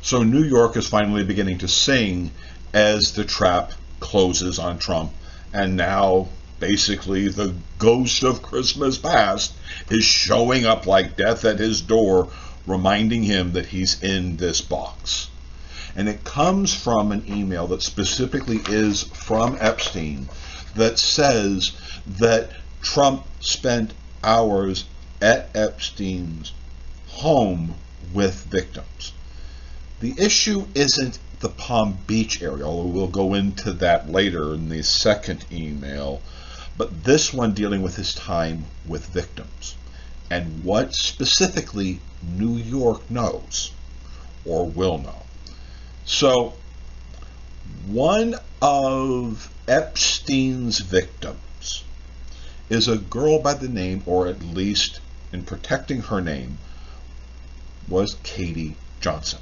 So New York is finally beginning to sing as the trap closes on Trump, and now basically the ghost of Christmas past is showing up like death at his door, reminding him that he's in this box. And it comes from an email that specifically is from Epstein that says that Trump spent hours at Epstein's home with victims. The issue isn't the Palm Beach area, although we'll go into that later in the second email, but this one dealing with his time with victims and what specifically New York knows or will know. So, one of Epstein's victims is a girl by the name, or at least in protecting her name, was Katie Johnson.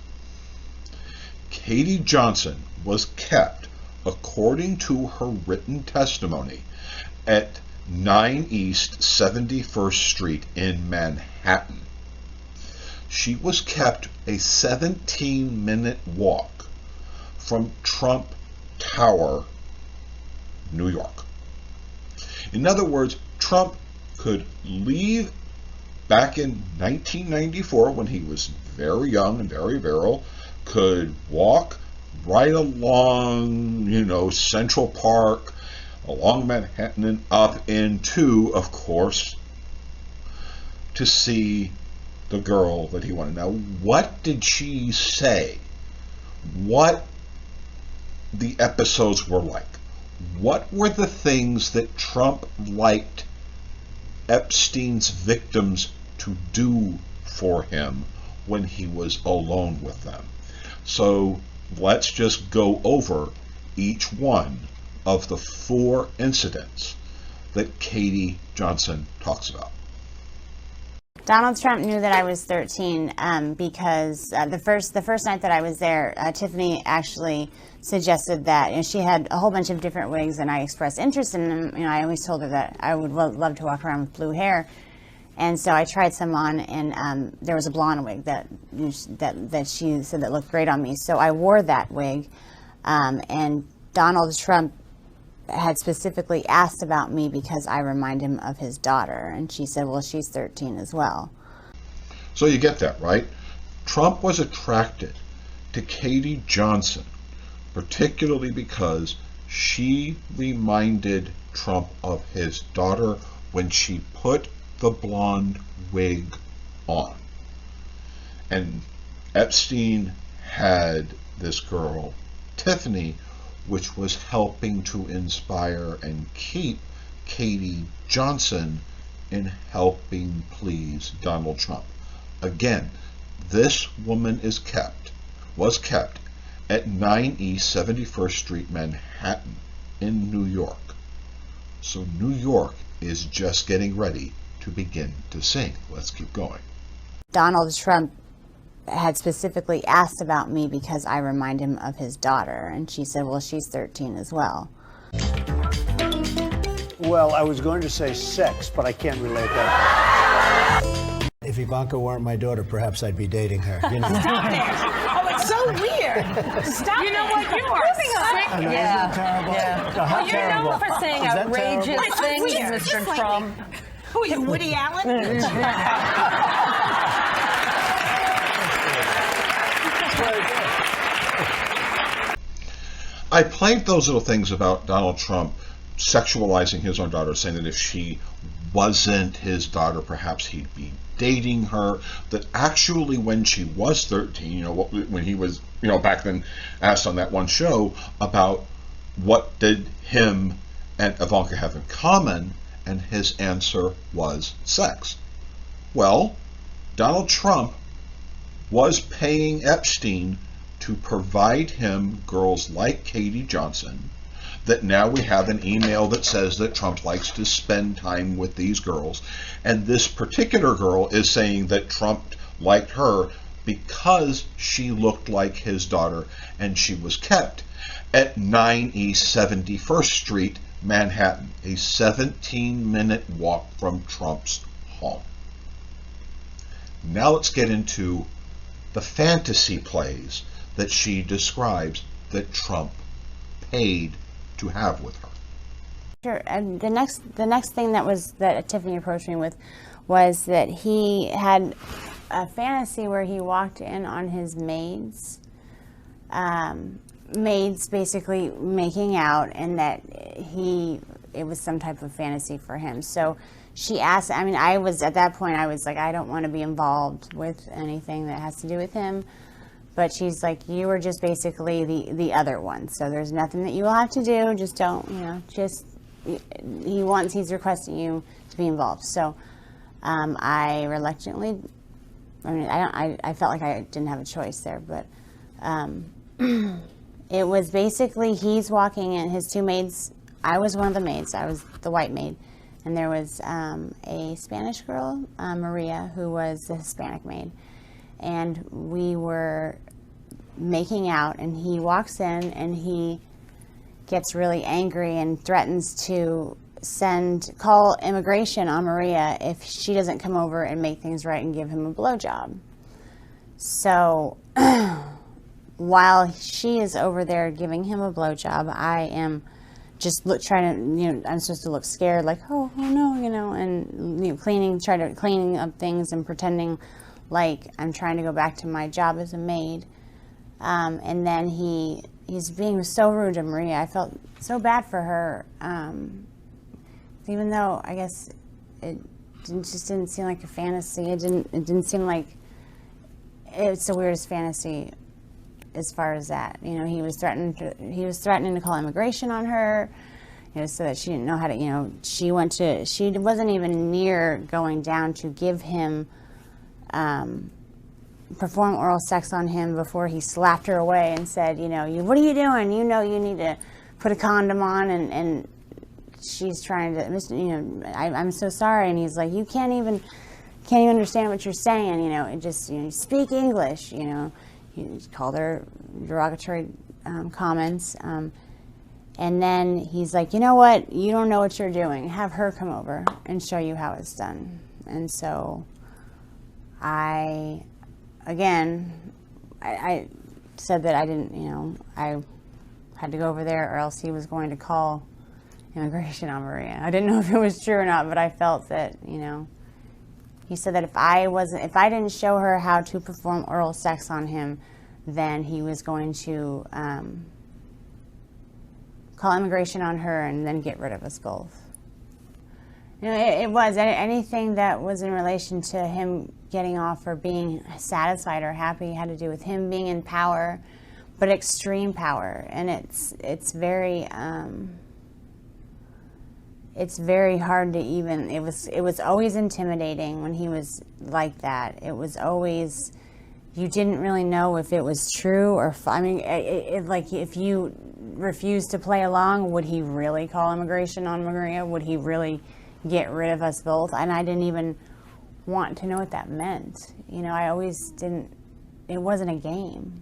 Katie Johnson was kept, according to her written testimony, at 9 East 71st Street in Manhattan. She was kept a 17-minute walk from Trump Tower, New York. In other words, Trump could leave back in 1994 when he was very young and very virile, could walk right along, Central Park, along Manhattan and up into, of course, to see the girl that he wanted. Now, what did she say? What the episodes were like? What were the things that Trump liked Epstein's victims to do for him when he was alone with them? So let's just go over each one of the 4 incidents that Katie Johnson talks about. Donald Trump knew that I was 13 because the first night that I was there, Tiffany actually suggested that she had a whole bunch of different wigs, and I expressed interest in them. I always told her that I would love to walk around with blue hair, and so I tried some on, and there was a blonde wig that she said that looked great on me. So I wore that wig, and Donald Trump had specifically asked about me because I remind him of his daughter, and she said, well, she's 13 as well. So you get that, right? Trump was attracted to Katie Johnson, particularly because she reminded Trump of his daughter when she put the blonde wig on. And Epstein had this girl, Tiffany, which was helping to inspire and keep Katie Johnson in helping please Donald Trump. Again, this woman was kept at 9 East 71st Street, Manhattan, in New York. So New York is just getting ready to begin to sing. Let's keep going. Donald Trump had specifically asked about me because I remind him of his daughter, and she said, well, she's 13 as well. Well, I was going to say sex, but I can't relate that. If Ivanka weren't my daughter, perhaps I'd be dating her. Stop it! Oh, it's so weird. Stop. You know what? You are sick. Isn't that terrible? Yeah. How Well, you're terrible. known for saying outrageous things, Mr. Trump. Who are you, Woody Allen? I played those little things about Donald Trump sexualizing his own daughter, saying that if she wasn't his daughter, perhaps he'd be dating her. That actually, when she was 13, when he was, back then asked on that one show about what did him and Ivanka have in common, and his answer was sex. Well, Donald Trump was paying Epstein to provide him girls like Katie Johnson, that now we have an email that says that Trump likes to spend time with these girls. And this particular girl is saying that Trump liked her because she looked like his daughter, and she was kept at 9 East 71st Street, Manhattan, a 17-minute walk from Trump's home. Now let's get into the fantasy plays that she describes that Trump paid to have with her. Sure. And the next thing that Tiffany approached me with was that he had a fantasy where he walked in on his maids basically making out, and that it was some type of fantasy for him. So she asked, I was at that point, I was like, I don't want to be involved with anything that has to do with him. But she's like, you were just basically the other one. So there's nothing that you will have to do. Just don't, he's requesting you to be involved. So I reluctantly, I felt like I didn't have a choice there, but it was basically he's walking in, his two maids. I was one of the maids. I was the white maid. And there was a Spanish girl, Maria, who was the Hispanic maid. And we were making out, and he walks in and he gets really angry and threatens to call immigration on Maria if she doesn't come over and make things right and give him a blowjob. So while she is over there giving him a blowjob, I am just trying to, I'm supposed to look scared, like, oh no, and cleaning up things and pretending like I'm trying to go back to my job as a maid. And then he's being so rude to Maria. I felt so bad for her, even though I guess it just didn't seem like a fantasy. It didn't seem like it's the weirdest fantasy as far as that. He was threatening to call immigration on her, so that she didn't know how to, she wasn't even near going down to give him, perform oral sex on him before he slapped her away and said, what are you doing? You need to put a condom on, and she's trying to, I'm so sorry. And he's like, you can't even understand what you're saying, it just, speak English, He called her derogatory comments. And then he's like, you know what? You don't know what you're doing. Have her come over and show you how it's done. And so I said that I didn't, I had to go over there or else he was going to call immigration on Maria. I didn't know if it was true or not, but I felt that, he said that if I didn't show her how to perform oral sex on him, then he was going to call immigration on her and then get rid of us both. It was anything that was in relation to him getting off or being satisfied or happy had to do with him being in power, but extreme power, and it's very hard to even. It was always intimidating when he was like that. It was always, you didn't really know if it was true or like if you refused to play along, would he really call immigration on Maria? Would he really get rid of us both? And I didn't even want to know what that meant. I always didn't. It wasn't a game.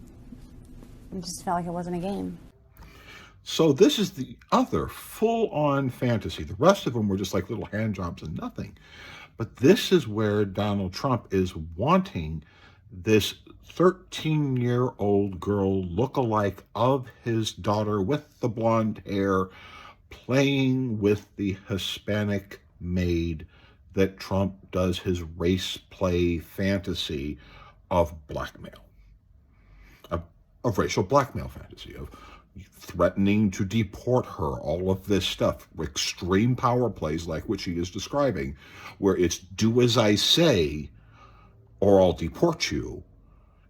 It just felt like it wasn't a game. So this is the other full-on fantasy. The rest of them were just like little hand jobs and nothing. But this is where Donald Trump is wanting this 13-year-old girl look-alike of his daughter with the blonde hair playing with the Hispanic maid that Trump does his race play fantasy of blackmail, of racial blackmail fantasy, of threatening to deport her, all of this stuff, extreme power plays like what she is describing, where it's do as I say or I'll deport you.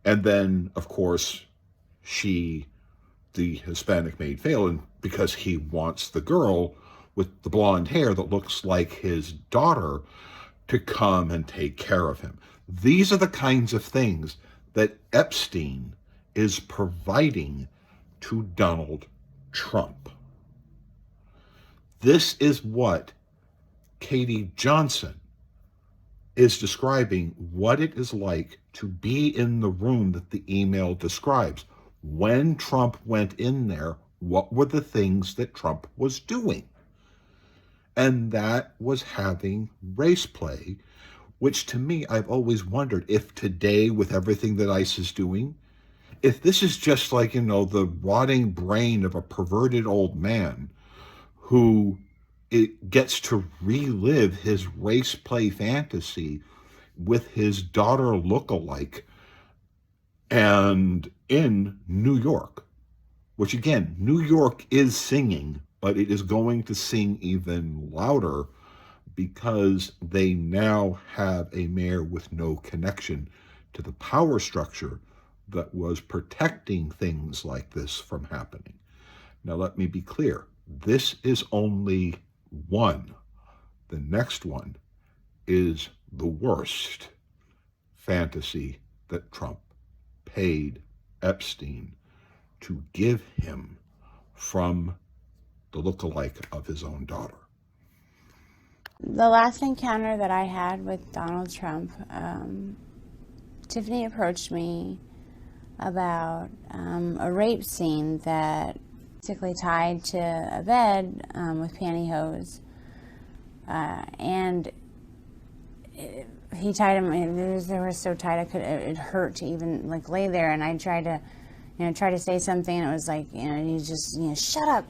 And then, of course, the Hispanic maid failed because he wants the girl with the blonde hair that looks like his daughter to come and take care of him. These are the kinds of things that Epstein is providing to Donald Trump. This is what Katie Johnson is describing, what it is like to be in the room that the email describes. When Trump went in there, what were the things that Trump was doing? And that was having race play which to me, I've always wondered if today, with everything that ICE is doing, if this is just like, the rotting brain of a perverted old man who it gets to relive his race play fantasy with his daughter lookalike and in New York, which again, New York is singing, but it is going to sing even louder because they now have a mayor with no connection to the power structure that was protecting things like this from happening. Now, let me be clear. This is only one. The next one is the worst fantasy that Trump paid Epstein to give him from the lookalike of his own daughter. The last encounter that I had with Donald Trump, Tiffany approached me about a rape scene that basically tied to a bed with pantyhose, and he tied him. They were so tight, it hurt to even lay there. And I tried to say something, and it was like, he just, shut up,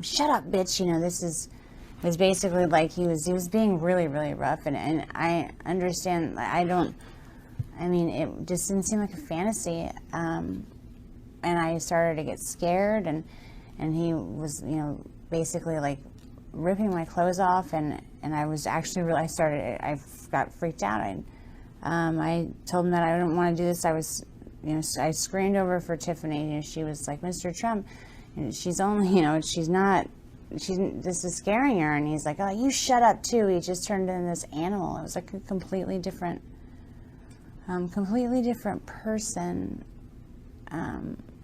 shut up, bitch. It was basically like he was being really, really rough, and I understand. It just didn't seem like a fantasy, and I started to get scared, and he was, basically ripping my clothes off, and I was actually I got freaked out. I told him that I didn't want to do this. I screamed over for Tiffany. She was like, Mr. Trump, she's only, this is scaring her. And he's like, oh, you shut up too. He just turned into this animal. It was like a completely different person.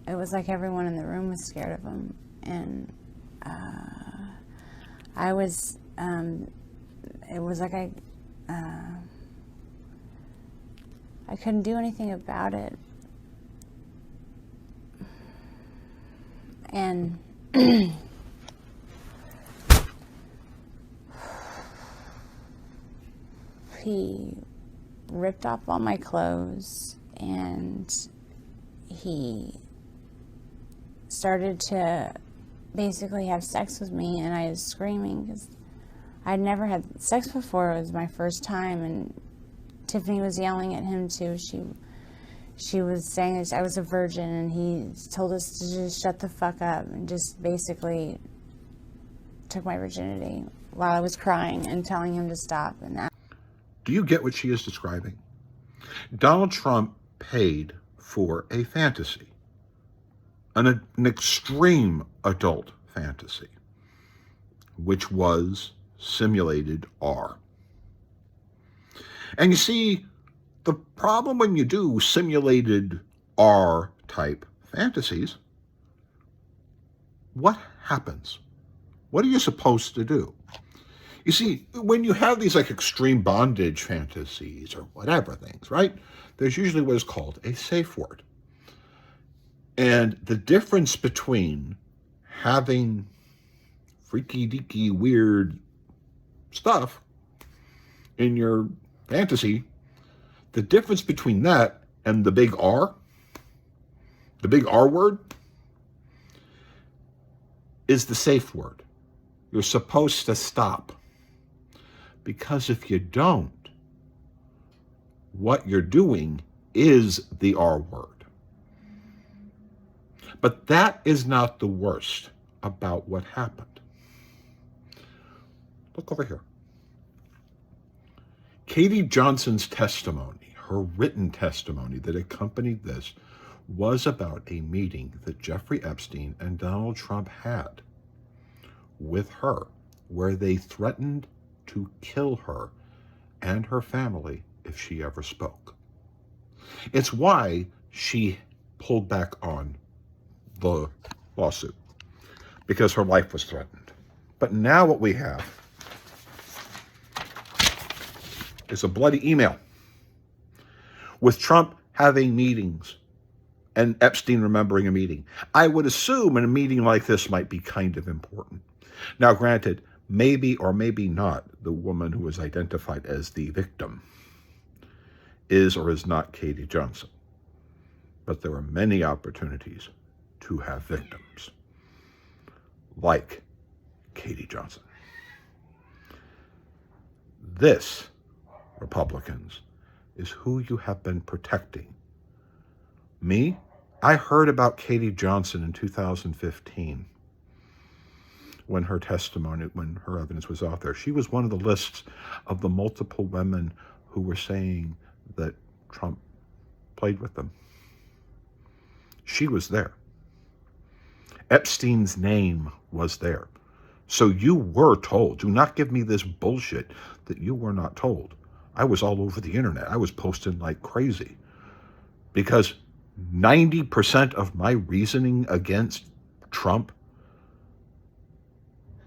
It was like everyone in the room was scared of him. And I was, it was like I couldn't do anything about it. And he ripped off all my clothes, and he started to basically have sex with me, and I was screaming because I'd never had sex before. It was my first time, and Tiffany was yelling at him too. She was saying that I was a virgin, and he told us to just shut the fuck up, and just basically took my virginity while I was crying and telling him to stop. And that. Do you get what she is describing? Donald Trump paid for a fantasy, an extreme adult fantasy, which was simulated R. And you see, the problem when you do simulated R type fantasies, what happens? What are you supposed to do? You see, when you have these extreme bondage fantasies or whatever things, right? There's usually what is called a safe word. And the difference between having freaky deaky weird stuff in your fantasy, the difference between that and the big R word, is the safe word. You're supposed to stop. Because if you don't, what you're doing is the R word. But that is not the worst about what happened. Look over here. Katie Johnson's testimony, her written testimony that accompanied this, was about a meeting that Jeffrey Epstein and Donald Trump had with her, where they threatened to kill her and her family if she ever spoke. It's why she pulled back on the lawsuit, because her life was threatened. But now what we have is a bloody email with Trump having meetings and Epstein remembering a meeting. I would assume in a meeting like this might be kind of important. Now, granted, maybe or maybe not the woman who is identified as the victim is or is not Katie Johnson. But there are many opportunities to have victims like Katie Johnson. This, Republicans, is who you have been protecting. Me? I heard about Katie Johnson in 2015 when her testimony, when her evidence was out there. She was one of the lists of the multiple women who were saying that Trump played with them. She was there. Epstein's name was there. So you were told. Do not give me this bullshit that you were not told. I was all over the internet. I was posting like crazy because 90% of my reasoning against Trump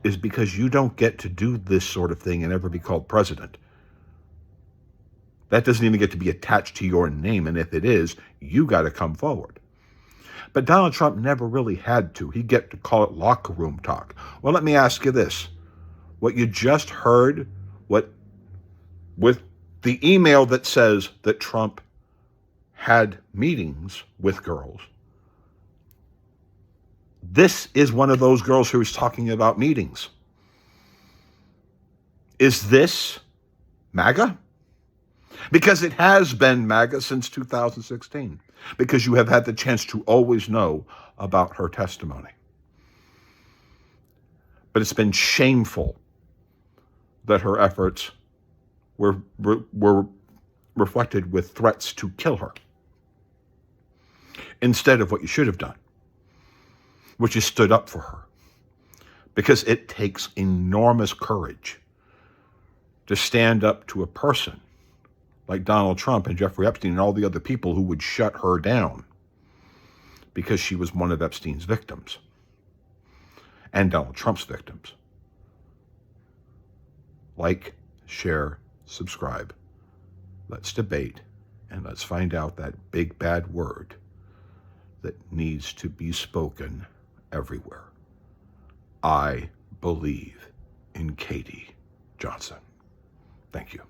is because you don't get to do this sort of thing and ever be called president. That doesn't even get to be attached to your name. And if it is, you got to come forward. But Donald Trump never really had to. He'd get to call it locker room talk. Well, let me ask you this. What you just heard, with the email that says that Trump had meetings with girls, this is one of those girls who is talking about meetings. Is this MAGA? Because it has been MAGA since 2016. Because you have had the chance to always know about her testimony. But it's been shameful that her efforts were reflected with threats to kill her. Instead of what you should have done, which is stood up for her. Because it takes enormous courage to stand up to a person like Donald Trump and Jeffrey Epstein and all the other people who would shut her down because she was one of Epstein's victims and Donald Trump's victims. Like, share, subscribe. Let's debate and let's find out that big bad word that needs to be spoken everywhere. I believe in Katie Johnson. Thank you.